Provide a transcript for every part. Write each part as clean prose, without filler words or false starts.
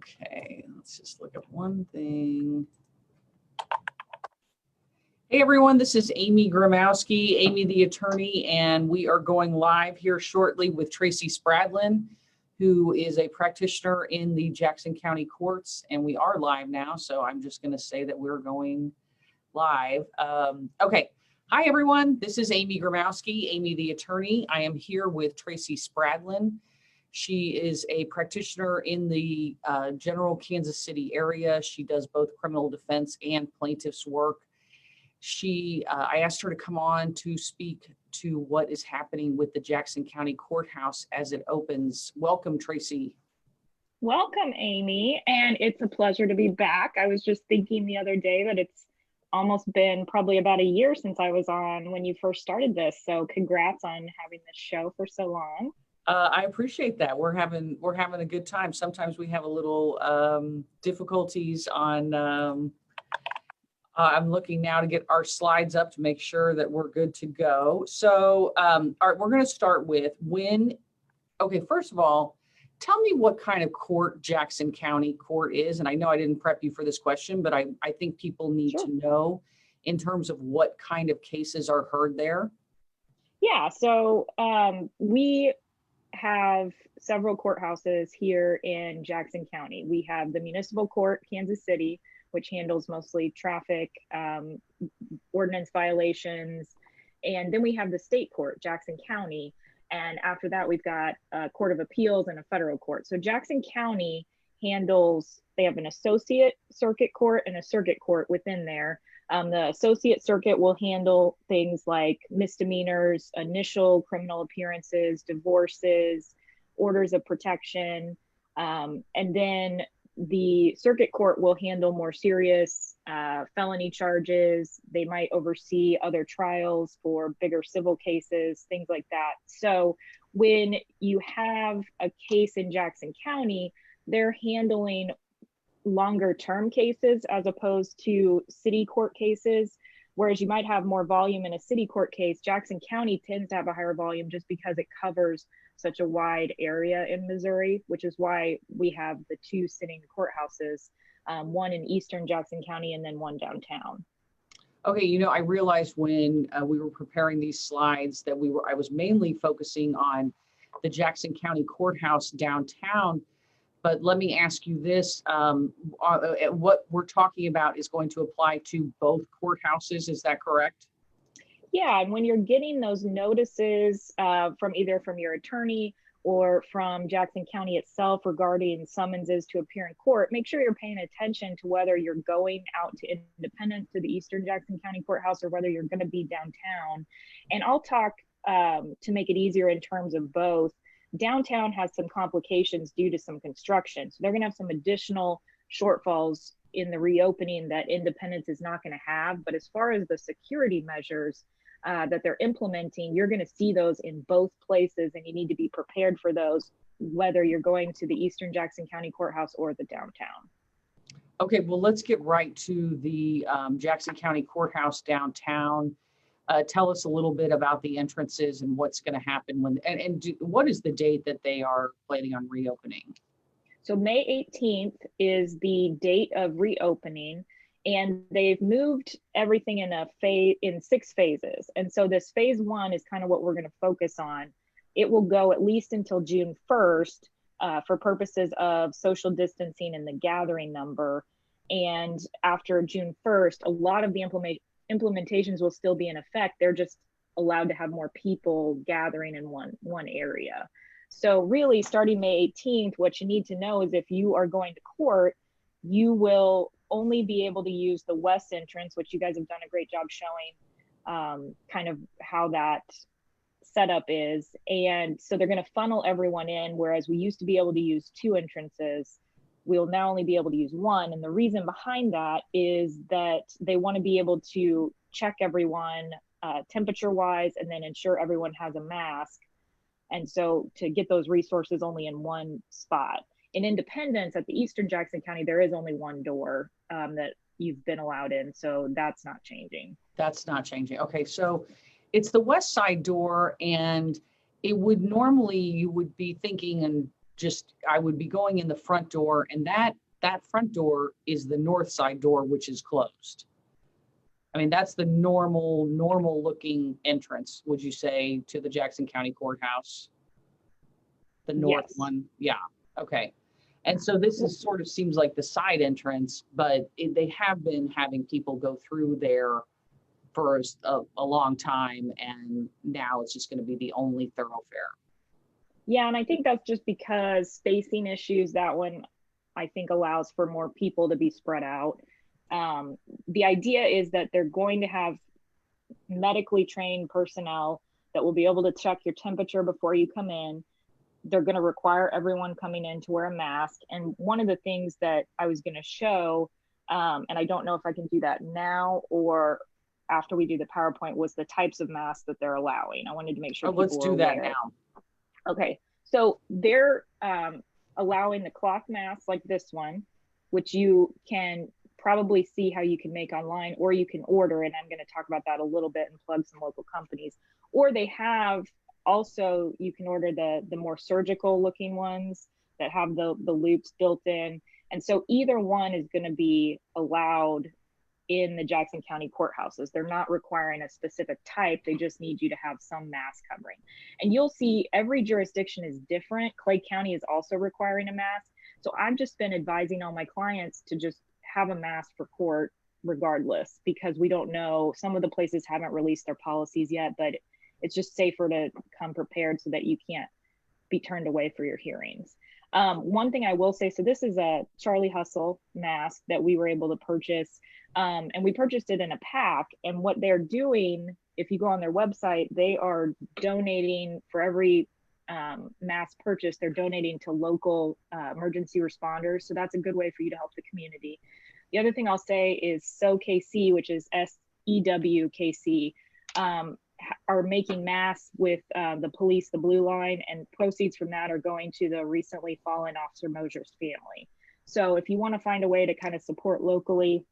Okay, let's just look at one thing. Hey everyone, this is Aimee Gromowsky, Aimee the attorney, and we are going live here shortly with Tracy Spradlin, who is a practitioner in the Jackson County courts, and we are live now, so I'm just going to say that we're going live. Okay, hi everyone, this is Aimee Gromowsky, Aimee the attorney. I am here with Tracy Spradlin. She is a practitioner in the general Kansas City area. She does both criminal defense and plaintiff's work. I asked her to come on to speak to what is happening with the Jackson County Courthouse as it opens. Welcome, Tracy. Welcome, Aimee, and it's a pleasure to be back. I was just thinking the other day that it's almost been probably about a year since I was on when you first started this. So congrats on having this show for so long. I appreciate that. We're having a good time. Sometimes we have a little difficulties on. I'm looking now to get our slides up to make sure that we're good to go. So, all right, we're going to start with okay, first of all, tell me what kind of court Jackson County Court is. And I know I didn't prep you for this question, but I think people need to know in terms of what kind of cases are heard there. Yeah, so we have several courthouses here in Jackson County. We have the municipal court, Kansas City, which handles mostly traffic, ordinance violations. And then we have the state court, Jackson County. And after that, we've got a court of appeals and a federal court. So Jackson County they have an associate circuit court and a circuit court within there. The associate circuit will handle things like misdemeanors, initial criminal appearances, divorces, orders of protection, and then the circuit court will handle more serious felony charges. They might oversee other trials for bigger civil cases, things like that. So when you have a case in Jackson County, they're handling longer term cases as opposed to city court cases. Whereas you might have more volume in a city court case, Jackson County tends to have a higher volume just because it covers such a wide area in Missouri, which is why we have the two sitting courthouses, one in eastern Jackson County and then one downtown. Okay, I realized when we were preparing these slides that I was mainly focusing on the Jackson County Courthouse downtown. But let me ask you this, what we're talking about is going to apply to both courthouses, is that correct? Yeah, and when you're getting those notices from either from your attorney or from Jackson County itself regarding summonses to appear in court, make sure you're paying attention to whether you're going out to Independence to the Eastern Jackson County Courthouse or whether you're going to be downtown. And I'll talk to make it easier in terms of both. Downtown has some complications due to some construction. So they're going to have some additional shortfalls in the reopening that Independence is not going to have. But as far as the security measures that they're implementing, you're going to see those in both places, and you need to be prepared for those, whether you're going to the Eastern Jackson County Courthouse or the downtown. Okay, well, let's get right to the Jackson County Courthouse downtown. Tell us a little bit about the entrances and what's going to happen what is the date that they are planning on reopening? So May 18th is the date of reopening, and they've moved everything in 6 phases. And so this phase 1 is kind of what we're going to focus on. It will go at least until June 1st for purposes of social distancing and the gathering number. And after June 1st, a lot of the implementations will still be in effect. They're just allowed to have more people gathering in one area. So really, starting May 18th, what you need to know is if you are going to court, you will only be able to use the west entrance, which you guys have done a great job showing kind of how that setup is. And so they're going to funnel everyone in, whereas we used to be able to use 2 entrances. We'll now only be able to use 1. And the reason behind that is that they want to be able to check everyone temperature wise and then ensure everyone has a mask. And so to get those resources only in one spot. In Independence at the Eastern Jackson County, there is only 1 door that you've been allowed in. So that's not changing. That's not changing. Okay, so it's the west side door, and it would normally, you would be thinking and I would be going in the front door, and that front door is the north side door, which is closed. I mean, that's the normal looking entrance, would you say, to the Jackson County Courthouse? The north Yes. one? Yeah. Okay. And so this is sort of seems like the side entrance, but they have been having people go through there for a long time, and now it's just going to be the only thoroughfare. Yeah, and I think that's just because spacing issues, that one I think allows for more people to be spread out. The idea is that they're going to have medically trained personnel that will be able to check your temperature before you come in. They're going to require everyone coming in to wear a mask. And one of the things that I was going to show, and I don't know if I can do that now or after we do the PowerPoint, was the types of masks that they're allowing. I wanted to make sure let's do that now. Okay, so they're allowing the cloth masks like this one, which you can probably see how you can make online, or you can order, and I'm going to talk about that a little bit and plug some local companies. Or they have also, you can order the more surgical looking ones that have the loops built in. And so either one is going to be allowed in the Jackson County courthouses. They're not requiring a specific type. They just need you to have some mask covering. And you'll see every jurisdiction is different. Clay County is also requiring a mask. So I've just been advising all my clients to just have a mask for court regardless, because we don't know, some of the places haven't released their policies yet, but it's just safer to come prepared so that you can't be turned away for your hearings. One thing I will say, so this is a Charlie Hustle mask that we were able to purchase, and we purchased it in a pack. And what they're doing, if you go on their website, they are donating for every mask purchase, they're donating to local emergency responders. So that's a good way for you to help the community. The other thing I'll say is SewKC, which is SEWKC, are making masks with the police, the Blue Line, and proceeds from that are going to the recently fallen Officer Mosier's family. So if you want to find a way to kind of support locally,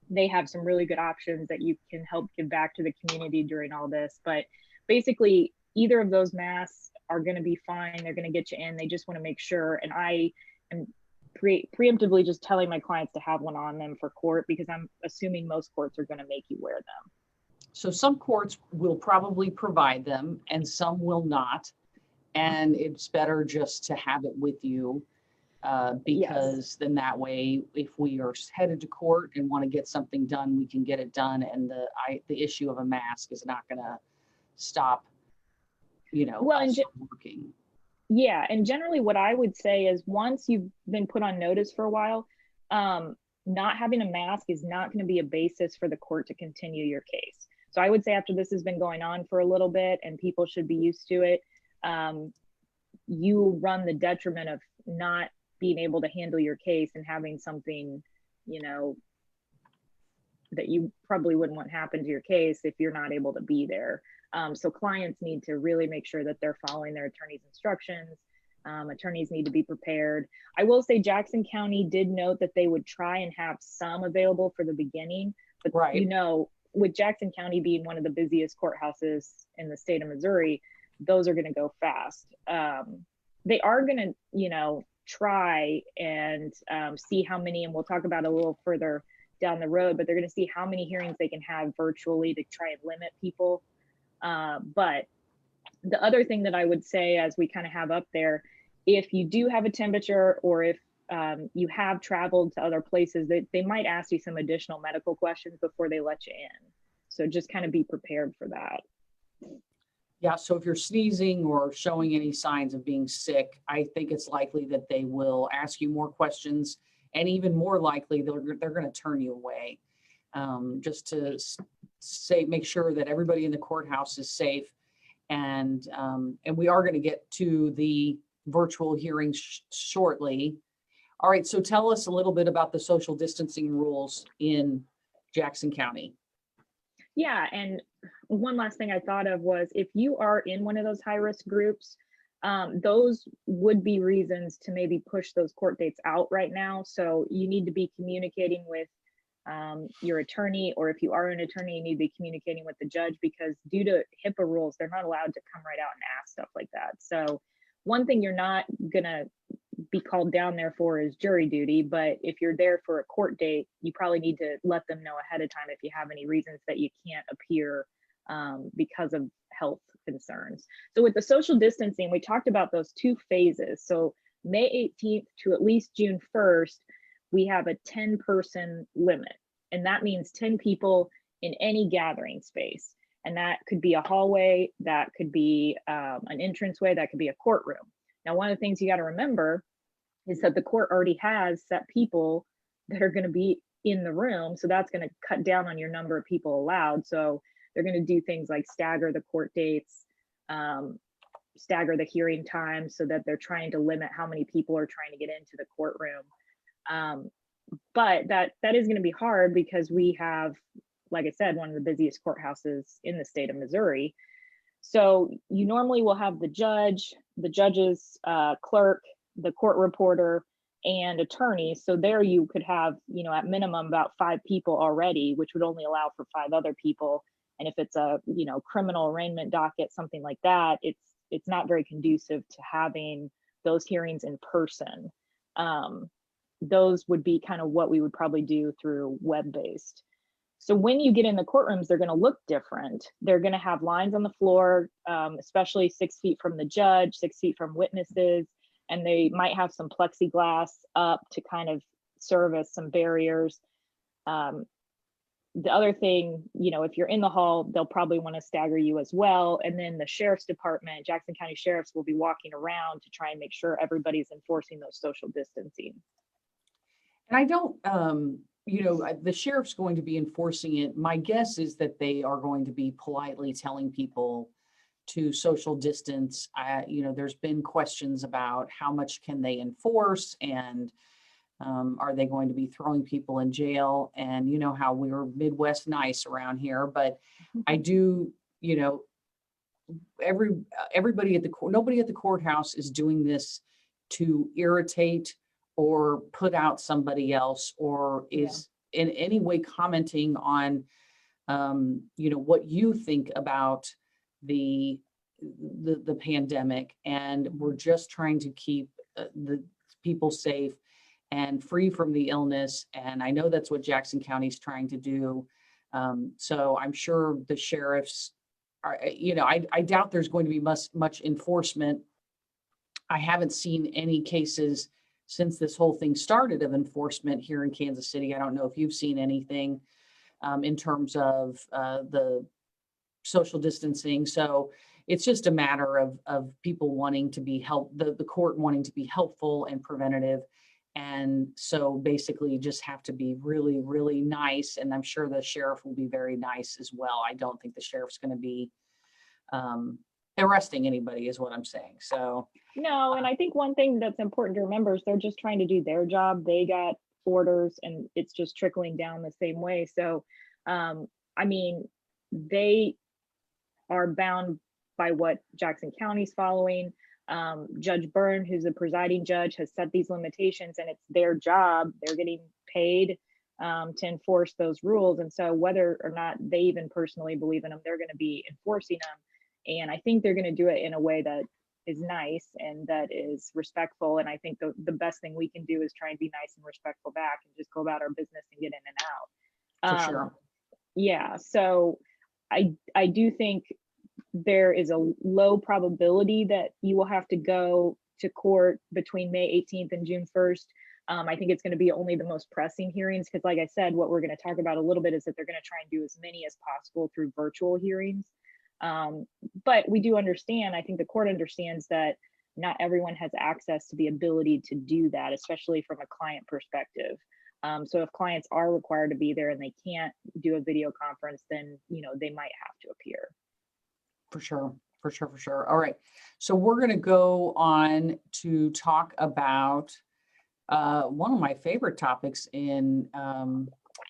they have some really good options that you can help give back to the community during all this. But basically, either of those masks are going to be fine. They're going to get you in. They just want to make sure. And I am preemptively just telling my clients to have one on them for court, because I'm assuming most courts are going to make you wear them. So some courts will probably provide them and some will not. And it's better just to have it with you because then that way, if we are headed to court and want to get something done, we can get it done. And the issue of a mask is not going to stop, us from working. Yeah, and generally what I would say is once you've been put on notice for a while, not having a mask is not going to be a basis for the court to continue your case. So I would say after this has been going on for a little bit and people should be used to it, you run the detriment of not being able to handle your case and having something, that you probably wouldn't want happen to your case if you're not able to be there. So clients need to really make sure that they're following their attorney's instructions. Attorneys need to be prepared. I will say Jackson County did note that they would try and have some available for the beginning, but with Jackson County being one of the busiest courthouses in the state of Missouri, those are going to go fast. They are going to, try and see how many, and we'll talk about a little further down the road, but they're going to see how many hearings they can have virtually to try and limit people. But the other thing that I would say, as we kind of have up there, if you do have a temperature or if you have traveled to other places, they might ask you some additional medical questions before they let you in. So just kind of be prepared for that. Yeah, so if you're sneezing or showing any signs of being sick, I think it's likely that they will ask you more questions, and even more likely they're going to turn you away, just to make sure that everybody in the courthouse is safe. And we are going to get to the virtual hearings shortly. All right, so tell us a little bit about the social distancing rules in Jackson County. Yeah, and one last thing I thought of was if you are in one of those high-risk groups, those would be reasons to maybe push those court dates out right now. So you need to be communicating with your attorney, or if you are an attorney, you need to be communicating with the judge, because due to HIPAA rules, they're not allowed to come right out and ask stuff like that. So one thing you're not gonna be called down there for is jury duty, but if you're there for a court date, you probably need to let them know ahead of time if you have any reasons that you can't appear because of health concerns. So with the social distancing, we talked about those 2 phases. So May 18th to at least June 1st, we have a 10-person limit. And that means 10 people in any gathering space. And that could be a hallway, that could be an entranceway, that could be a courtroom. Now, one of the things you got to remember is that the court already has set people that are going to be in the room. So that's going to cut down on your number of people allowed. So they're going to do things like stagger the court dates, stagger the hearing time, so that they're trying to limit how many people are trying to get into the courtroom. But that is going to be hard because we have, like I said, one of the busiest courthouses in the state of Missouri. So you normally will have the judge, the judge's clerk, the court reporter, and attorneys. So there you could have, at minimum about 5 people already, which would only allow for 5 other people. And if it's a, criminal arraignment docket, something like that, it's not very conducive to having those hearings in person. Those would be kind of what we would probably do through web-based. So when you get in the courtrooms, they're going to look different. They're going to have lines on the floor, especially 6 feet from the judge, 6 feet from witnesses, and they might have some plexiglass up to kind of serve as some barriers. The other thing, if you're in the hall, they'll probably want to stagger you as well. And then the sheriff's department, Jackson County sheriffs, will be walking around to try and make sure everybody's enforcing those social distancing. And I don't, the sheriff's going to be enforcing it. My guess is that they are going to be politely telling people to social distance. There's been questions about how much can they enforce, and are they going to be throwing people in jail? And you know how we're Midwest nice around here, but I do, everybody at the court, nobody at the courthouse is doing this to irritate or put out somebody else, or is in any way commenting on, what you think about the pandemic. And we're just trying to keep the people safe and free from the illness. And I know that's what Jackson County is trying to do. So I'm sure the sheriffs are, I doubt there's going to be much enforcement. I haven't seen any cases since this whole thing started of enforcement here in Kansas City. I don't know if you've seen anything in terms of the social distancing. So it's just a matter of people wanting to be the court wanting to be helpful and preventative. And so basically you just have to be really, really nice. And I'm sure the sheriff will be very nice as well. I don't think the sheriff's going to be arresting anybody, is what I'm saying. So no, and I think one thing that's important to remember is they're just trying to do their job. They got orders and it's just trickling down the same way. So, they are bound by what Jackson County's following. Judge Byrne, who's the presiding judge, has set these limitations, and it's their job. They're getting paid to enforce those rules. And so whether or not they even personally believe in them, they're going to be enforcing them. And I think they're going to do it in a way that is nice and that is respectful. And I think the best thing we can do is try and be nice and respectful back and just go about our business and get in and out. For sure. Yeah. So I do think there is a low probability that you will have to go to court between May 18th and June 1st. I think it's going to be only the most pressing hearings because, like I said, what we're going to talk about a little bit is that they're going to try and do as many as possible through virtual hearings. But we do understand, I think the court understands that not everyone has access to the ability to do that, especially from a client perspective. So if clients are required to be there and they can't do a video conference, then, they might have to appear. For sure. All right. So we're going to go on to talk about one of my favorite topics in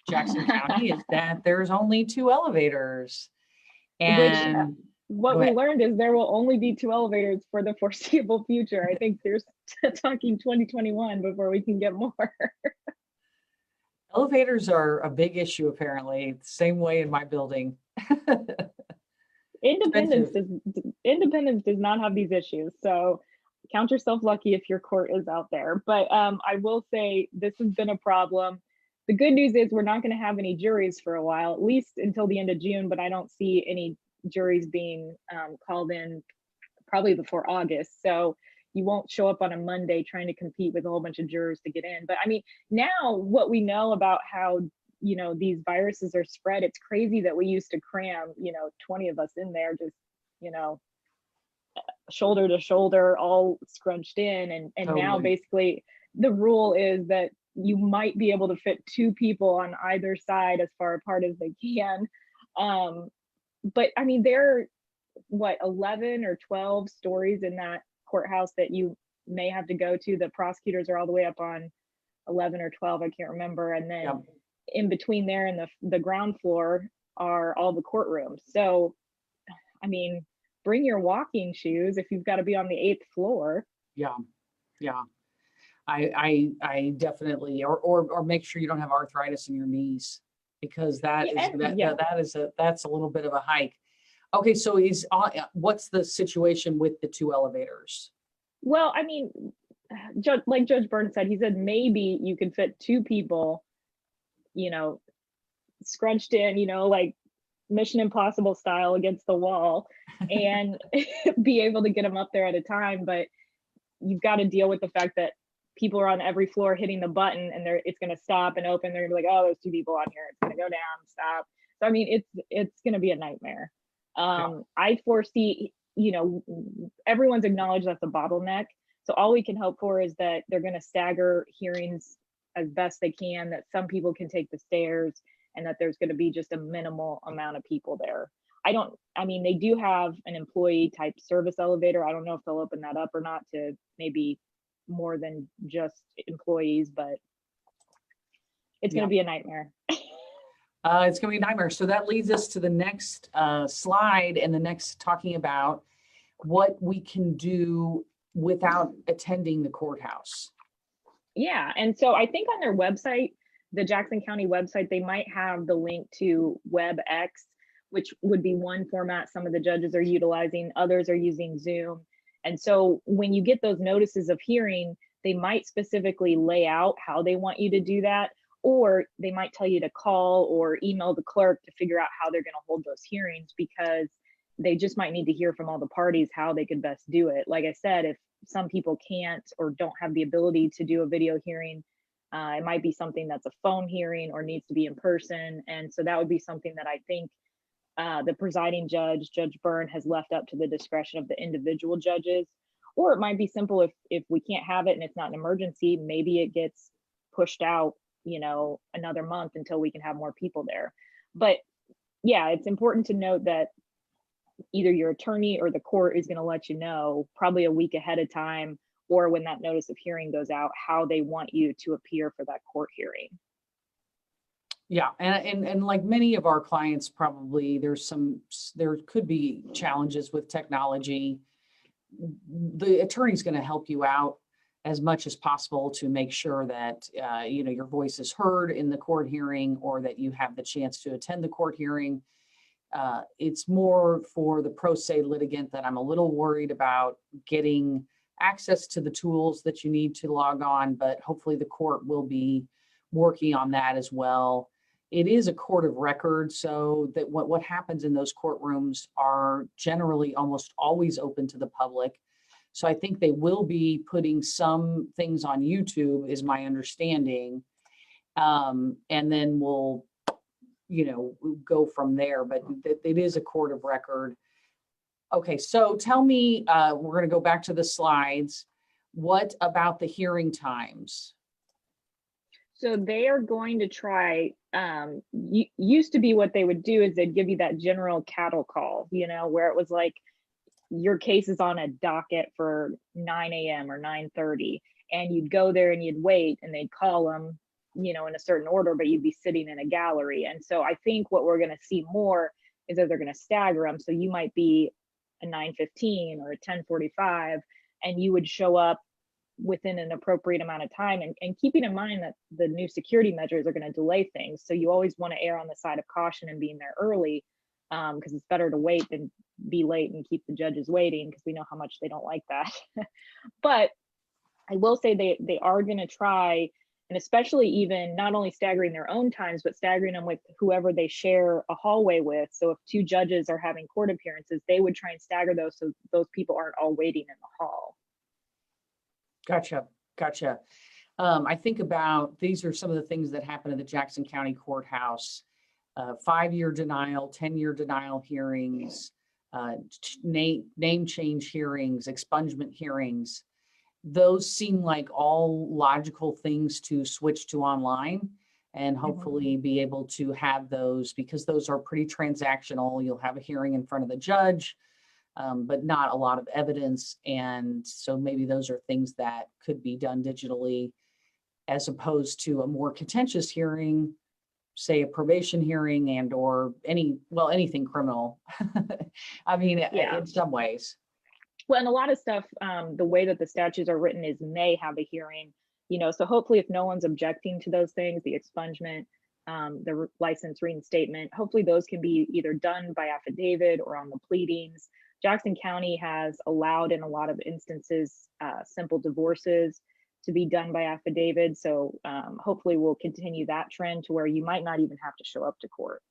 Jackson County is that there's only 2 elevators. And what we learned is there will only be 2 elevators for the foreseeable future. I think there's talking 2021 before we can get more. Elevators are a big issue, apparently. Same way in my building. Independence does not have these issues. So count yourself lucky if your court is out there. But I will say this has been a problem. The good news is we're not going to have any juries for a while, at least until the end of June, but I don't see any juries being called in probably before August. So you won't show up on a Monday trying to compete with a whole bunch of jurors to get in. But I mean, now what we know about how, you know, these viruses are spread, it's crazy that we used to cram, you know, 20 of us in there, just, you know, shoulder to shoulder, all scrunched in. And Totally. now basically the rule is that you might be able to fit 2 people on either side as far apart as they can. But I mean, there are what, 11 or 12 stories in that courthouse that you may have to go to. The prosecutors are all the way up on 11 or 12, I can't remember. And then in between there and the ground floor are all the courtrooms. So, I mean, bring your walking shoes if you've got to be on the 8th floor. Yeah. I definitely, or make sure you don't have arthritis in your knees, because that's a little bit of a hike. Okay, so what's the situation with the 2 elevators? Well, I mean, like Judge Byrne said, he said maybe you could fit 2 people, you know, scrunched in, you know, like Mission Impossible style against the wall, and be able to get them up there at a time. But you've got to deal with the fact that people are on every floor hitting the button, and it's going to stop and open. They're going to be like, oh, there's 2 people on here. It's going to go down, stop. So I mean, it's going to be a nightmare. I foresee, you know, everyone's acknowledged that's a bottleneck. So all we can hope for is that they're going to stagger hearings as best they can, that some people can take the stairs, and that there's going to be just a minimal amount of people there. I mean, they do have an employee type service elevator. I don't know if they'll open that up or not to maybe more than just employees, but it's going to be a nightmare. It's going to be a nightmare. So that leads us to the next slide, and the next talking about what we can do without attending the courthouse. Yeah, and so I think on their website, the Jackson County website, they might have the link to WebEx, which would be one format some of the judges are utilizing. Others are using Zoom. And so when you get those notices of hearing, they might specifically lay out how they want you to do that, or they might tell you to call or email the clerk to figure out how they're going to hold those hearings, because they just might need to hear from all the parties how they could best do it. Like I said, if some people can't or don't have the ability to do a video hearing, it might be something that's a phone hearing or needs to be in person. And so that would be something that I think the presiding judge, Judge Byrne, has left up to the discretion of the individual judges. Or it might be simple, if we can't have it and it's not an emergency, maybe it gets pushed out, you know, another month until we can have more people there. But yeah, it's important to note that either your attorney or the court is going to let you know probably a week ahead of time, or when that notice of hearing goes out, how they want you to appear for that court hearing. Yeah, and like many of our clients, probably there could be challenges with technology. The attorney's going to help you out as much as possible to make sure that you know, your voice is heard in the court hearing, or that you have the chance to attend the court hearing. It's more for the pro se litigant that I'm a little worried about getting access to the tools that you need to log on, but hopefully the court will be working on that as well. It is a court of record, so that what happens in those courtrooms are generally almost always open to the public. So I think they will be putting some things on YouTube, is my understanding. And then we'll, you know, go from there, but it is a court of record. Okay, so tell me, we're going to go back to the slides. What about the hearing times? So they are going to try, used to be what they would do is they'd give you that general cattle call, you know, where it was like, your case is on a docket for 9 a.m. or 9:30, and you'd go there and you'd wait, and they'd call them, you know, in a certain order, but you'd be sitting in a gallery. And so I think what we're going to see more is that they're going to stagger them. So you might be a 9:15 or a 10:45, and you would show up within an appropriate amount of time, and keeping in mind that the new security measures are going to delay things. So you always want to err on the side of caution and being there early, because it's better to wait than be late and keep the judges waiting, because we know how much they don't like that. But I will say they are going to try, and especially even not only staggering their own times, but staggering them with whoever they share a hallway with. So if two judges are having court appearances, they would try and stagger those so those people aren't all waiting in the hall. Gotcha. I think about, these are some of the things that happen in the Jackson County Courthouse. 5-year denial, 10-year denial hearings, name change hearings, expungement hearings. Those seem like all logical things to switch to online and hopefully be able to have those, because those are pretty transactional. You'll have a hearing in front of the judge, but not a lot of evidence. And so maybe those are things that could be done digitally, as opposed to a more contentious hearing, say a probation hearing and or anything criminal. I mean, in some ways. Well, and a lot of stuff, the way that the statutes are written is may have a hearing, so hopefully if no one's objecting to those things, the expungement, the license reinstatement, hopefully those can be either done by affidavit or on the pleadings. Jackson County has allowed in a lot of instances, simple divorces to be done by affidavit. So hopefully we'll continue that trend to where you might not even have to show up to court.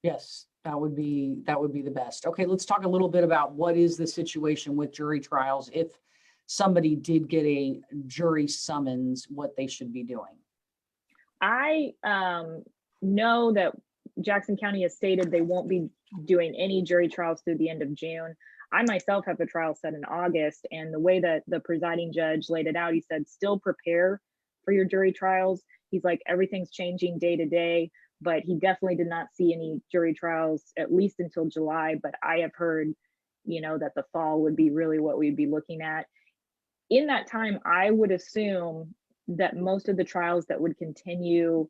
Yes, that would be the best. Okay, let's talk a little bit about what is the situation with jury trials. If somebody did get a jury summons, what they should be doing. I know that Jackson County has stated they won't be doing any jury trials through the end of June. I myself have a trial set in August, and the way that the presiding judge laid it out, he said, still prepare for your jury trials. He's like, everything's changing day to day, but he definitely did not see any jury trials at least until July. But I have heard, that the fall would be really what we'd be looking at. In that time, I would assume that most of the trials that would continue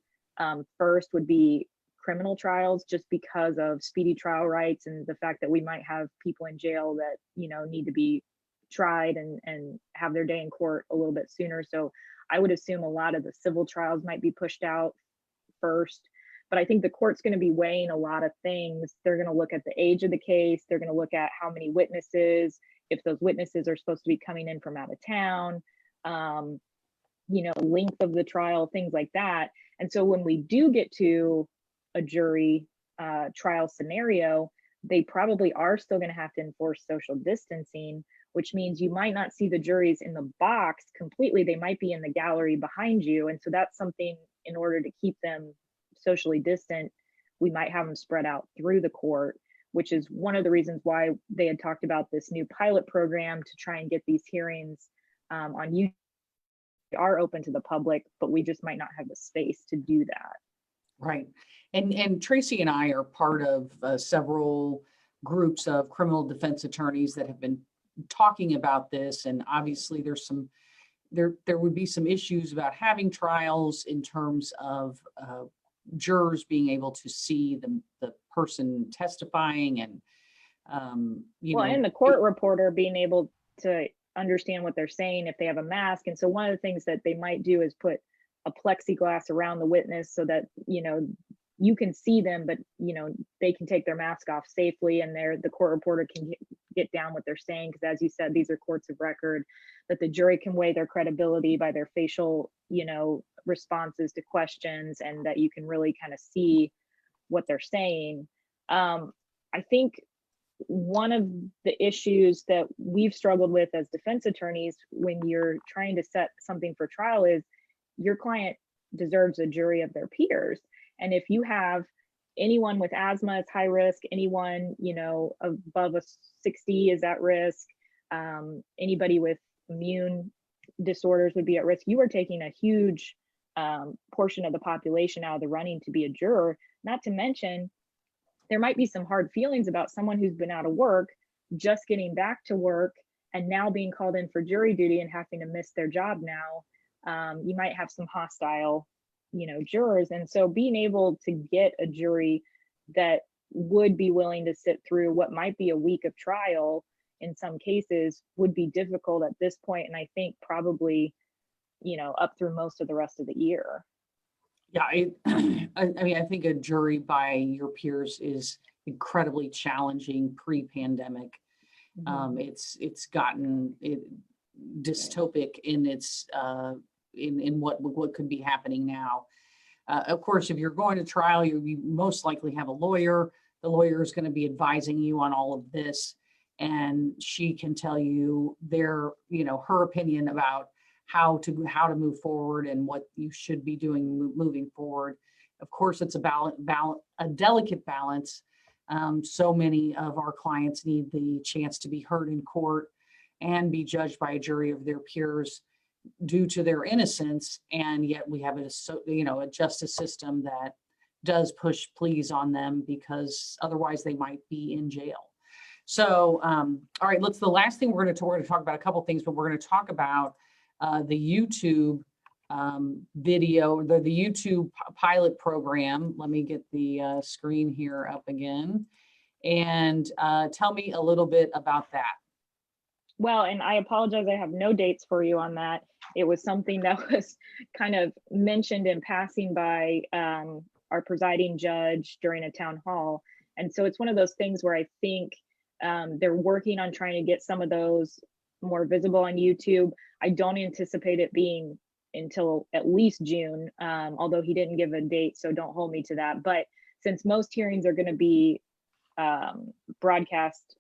first would be criminal trials, just because of speedy trial rights and the fact that we might have people in jail that need to be tried and have their day in court a little bit sooner. So I would assume a lot of the civil trials might be pushed out first. But I think the court's going to be weighing a lot of things. They're going to look at the age of the case. They're going to look at how many witnesses, if those witnesses are supposed to be coming in from out of town, length of the trial, things like that. And so when we do get to a jury trial scenario, they probably are still going to have to enforce social distancing, which means you might not see the juries in the box completely. They might be in the gallery behind you. And so that's something, in order to keep them socially distant, we might have them spread out through the court, which is one of the reasons why they had talked about this new pilot program to try and get these hearings on YouTube are open to the public, but we just might not have the space to do that. Right. And Tracy and I are part of several groups of criminal defense attorneys that have been talking about this. And obviously there would be some issues about having trials in terms of jurors being able to see the person testifying and, and the court reporter being able to understand what they're saying if they have a mask. And so one of the things that they might do is put a plexiglass around the witness so that, you can see them, but, they can take their mask off safely, and the court reporter can get down what they're saying. Because as you said, these are courts of record, that the jury can weigh their credibility by their facial, responses to questions, and that you can really kind of see what they're saying. I think one of the issues that we've struggled with as defense attorneys when you're trying to set something for trial is your client deserves a jury of their peers. And if you have anyone with asthma is high risk, anyone, above a 60 is at risk, anybody with immune disorders would be at risk, you are taking a huge portion of the population out of the running to be a juror. Not to mention, there might be some hard feelings about someone who's been out of work, just getting back to work, and now being called in for jury duty and having to miss their job now. You might have some hostile, jurors. And so being able to get a jury that would be willing to sit through what might be a week of trial in some cases would be difficult at this point. And I think probably, up through most of the rest of the year. Yeah, I mean, I think a jury by your peers is incredibly challenging pre-pandemic. It's gotten dystopic in its in what could be happening now. Of course, if you're going to trial, you most likely have a lawyer. The lawyer is going to be advising you on all of this, and she can tell you her opinion about how to move forward and what you should be doing moving forward. Of course, it's a delicate balance. So many of our clients need the chance to be heard in court and be judged by a jury of their peers due to their innocence, and yet we have a justice system that does push pleas on them because otherwise they might be in jail. So, all right, the last thing we're going to talk about a couple things, but we're going to talk about the YouTube video, the YouTube pilot program. Let me get the screen here up again, and tell me a little bit about that. Well, and I apologize, I have no dates for you on that. It was something that was kind of mentioned in passing by our presiding judge during a town hall. And so it's one of those things where I think they're working on trying to get some of those more visible on YouTube. I don't anticipate it being until at least June, although he didn't give a date, so don't hold me to that. But since most hearings are going to be broadcast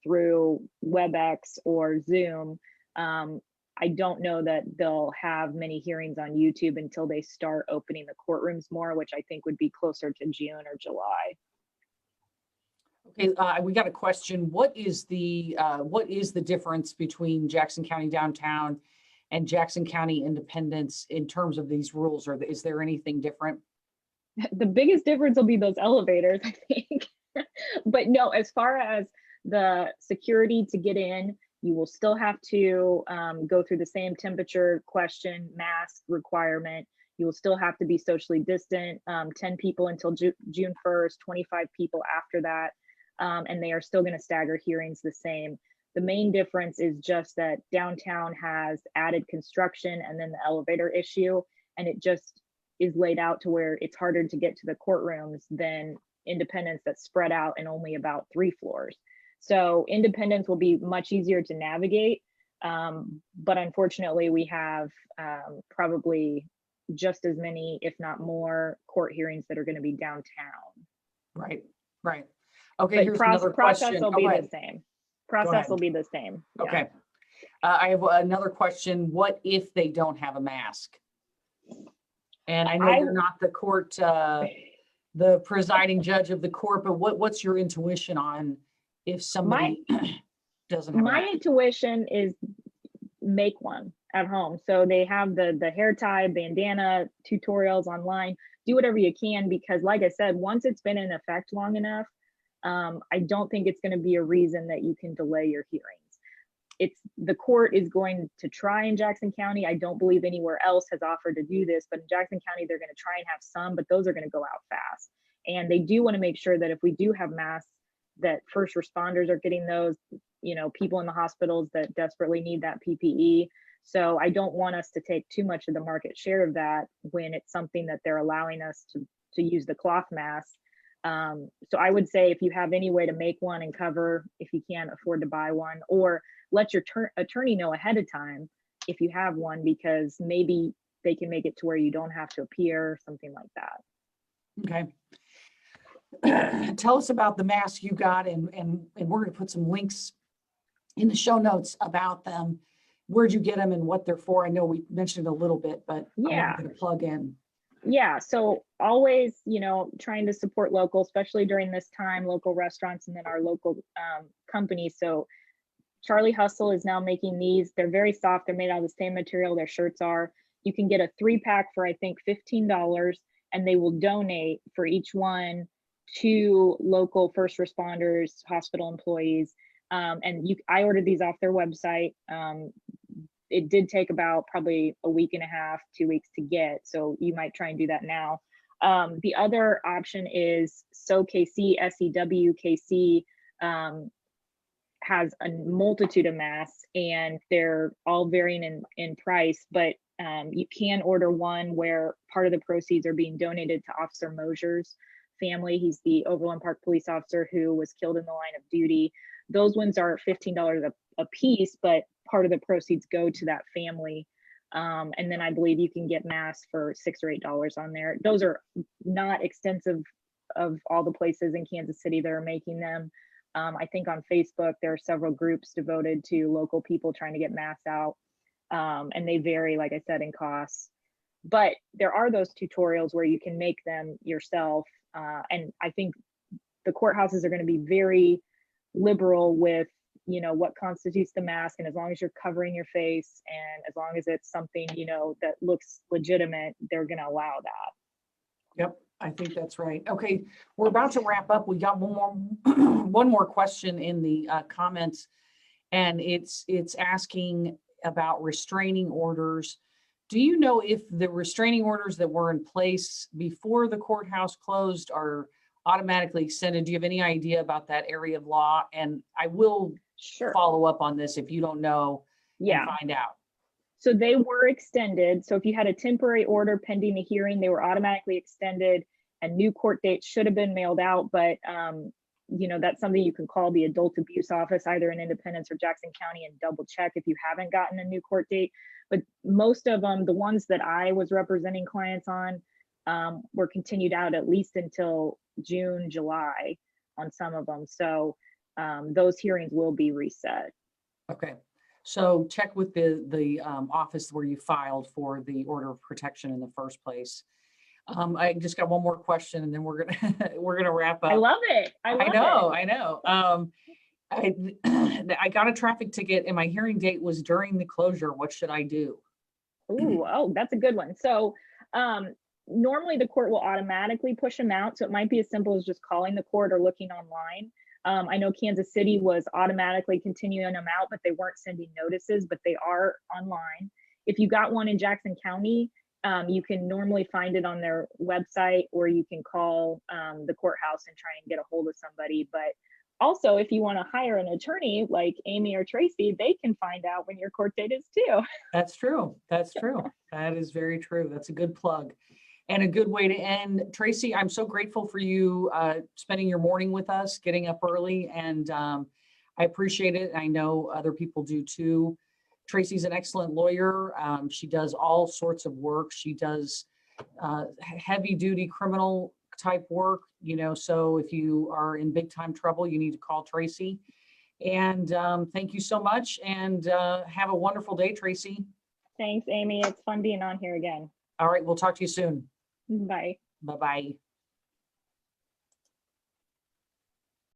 through WebEx or Zoom, I don't know that they'll have many hearings on YouTube until they start opening the courtrooms more, which I think would be closer to June or July. Okay, we got a question. What is the difference between Jackson County Downtown and Jackson County Independence in terms of these rules, or is there anything different? The biggest difference will be those elevators, I think. But no, as far as the security to get in, you will still have to go through the same temperature question, mask requirement. You will still have to be socially distant, 10 people until June 1st, 25 people after that. And they are still going to stagger hearings the same. The main difference is just that downtown has added construction and then the elevator issue, and it just is laid out to where it's harder to get to the courtrooms than Independence that's spread out in only about 3 floors. So Independence will be much easier to navigate, but unfortunately we have probably just as many, if not more, court hearings that are going to be downtown. Right, right. Okay, but here's another question. Process will be the same. Process will be the same. Yeah. Okay. I have another question. What if they don't have a mask? And I know you're not the court, the presiding judge of the court, but what's your intuition on if somebody doesn't have a mask? My intuition is make one at home. So they have the hair tie, bandana tutorials online. Do whatever you can, because like I said, once it's been in effect long enough, I don't think it's going to be a reason that you can delay your hearings. The court is going to try in Jackson County. I don't believe anywhere else has offered to do this, but in Jackson County, they're going to try and have some, but those are going to go out fast. And they do want to make sure that if we do have masks, that first responders are getting those, people in the hospitals that desperately need that PPE. So I don't want us to take too much of the market share of that when it's something that they're allowing us to use the cloth mask. So I would say if you have any way to make one and cover, if you can't afford to buy one, or let your attorney know ahead of time if you have one, because maybe they can make it to where you don't have to appear, something like that. Okay. Tell us about the mask you got, and we're going to put some links in the show notes about them. Where'd you get them and what they're for? I know we mentioned a little bit, but yeah, I'm going to plug in. Yeah, so always, trying to support local, especially during this time, local restaurants and then our local companies. So Charlie Hustle is now making these. They're very soft. They're made out of the same material their shirts are. You can get a 3-pack for, I think, $15, and they will donate for each one to local first responders, hospital employees. I ordered these off their website. It did take about probably a week and a half, 2 weeks to get. So you might try and do that now. The other option is SewKC, SEWKC, has a multitude of masks, and they're all varying in price, but you can order one where part of the proceeds are being donated to Officer Mosier's family. He's the Overland Park police officer who was killed in the line of duty. Those ones are $15 a piece, but part of the proceeds go to that family. And then I believe you can get masks for $6 or $8 on there. Those are not extensive of all the places in Kansas City that are making them. I think on Facebook, there are several groups devoted to local people trying to get masks out. And they vary, like I said, in costs. But there are those tutorials where you can make them yourself. And I think the courthouses are going to be very liberal with, you know, what constitutes the mask. And as long as you're covering your face and as long as it's something, you know, that looks legitimate, they're going to allow that. Yep, I think that's right. Okay, we're about to wrap up. We got one more question in the comments, and it's asking about restraining orders. Do you know if the restraining orders that were in place before the courthouse closed are automatically extended? Do you have any idea about that area of law? And I will follow up on this if you don't know and find out. So they were extended. So if you had a temporary order pending the hearing, they were automatically extended and new court dates should have been mailed out. But, you know, that's something you can call the adult abuse office, either in Independence or Jackson County, and double check if you haven't gotten a new court date. But most of them, the ones that I was representing clients on, were continued out at least until June, July on some of them. So those hearings will be reset. Okay. So check with the office where you filed for the order of protection in the first place. I just got one more question, and then we're gonna wrap up. I love it. I know. I got a traffic ticket, and my hearing date was during the closure. What should I do? Oh, that's a good one. So normally the court will automatically push them out. So it might be as simple as just calling the court or looking online. I know Kansas City was automatically continuing them out, but they weren't sending notices, but they are online. If you got one in Jackson County, you can normally find it on their website, or you can call the courthouse and try and get a hold of somebody. But also, if you want to hire an attorney like Aimee or Tracy, they can find out when your court date is too. That's true. That's true. That is very true. That's a good plug. And a good way to end. Tracy, I'm so grateful for you spending your morning with us, getting up early, and I appreciate it. I know other people do too. Tracy's an excellent lawyer. She does all sorts of work. She does heavy duty criminal type work, you know, so if you are in big time trouble, you need to call Tracy. And thank you so much, and have a wonderful day, Tracy. Thanks, Aimee. It's fun being on here again. All right, we'll talk to you soon. Bye. Bye-bye.